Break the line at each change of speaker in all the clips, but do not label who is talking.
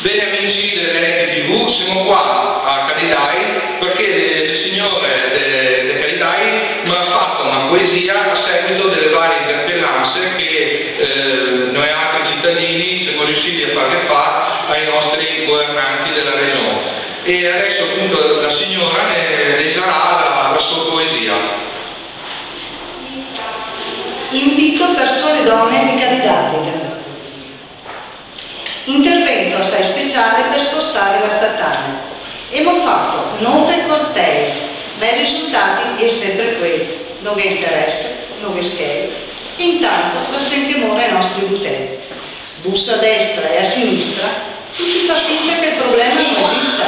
Bene amici dell'Ente TV, siamo qua a Caridai perché le signore del Caridai mi hanno fatto una poesia a seguito delle varie interpellanze che noi altri cittadini siamo riusciti a fare ai nostri governanti della regione. E adesso appunto la signora ne leggerà la sua poesia.
Invito persone donne di Caridadica. Intervento assai speciale per spostare la statale. Abbiamo fatto 9 cortei, ma i risultati è sempre quelli. Non che interessa, non che schede. Intanto la sentiamo ai nostri butelli. Bussa a destra e a sinistra, tutti fa finta che il problema non esista.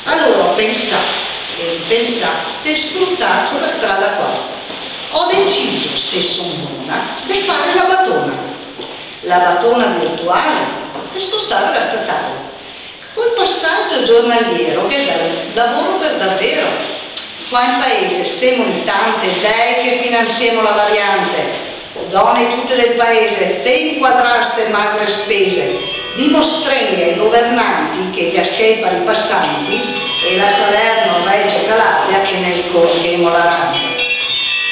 Allora ho pensato e ripensato e sfruttato questa strada qua. Ho deciso, se sono buona, di fare la batona virtuale per spostare la statale. Col passaggio giornaliero che è lavoro per davvero. Qua in paese stiamo in tante, dai che finanziamo la variante. Donne tutte del paese, per inquadraste magre spese, dimostrando ai governanti che gli ascepari passanti e la Salerno-Reggio Calabria che nel corriamo l'arante.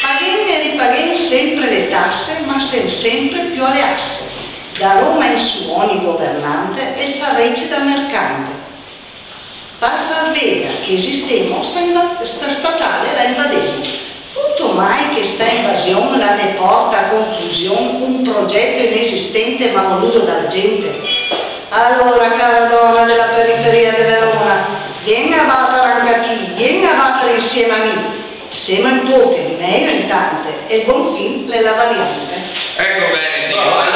Paghiamo e ripaghiamo sempre le tasse, ma sempre più alle asse. Da Roma in su ogni governante e fa recita mercante. Far vega che esistemo, sta statale la invademo. Tutto mai che sta invasione la ne porta a conclusione un progetto inesistente ma voluto dalla gente. Allora, cara donna della periferia di Verona, vieni a battere anche a chi, vieni a battere insieme a me. Siamo in poche, meglio in tante, e buon fin le la variante.
Ecco bene, Dio.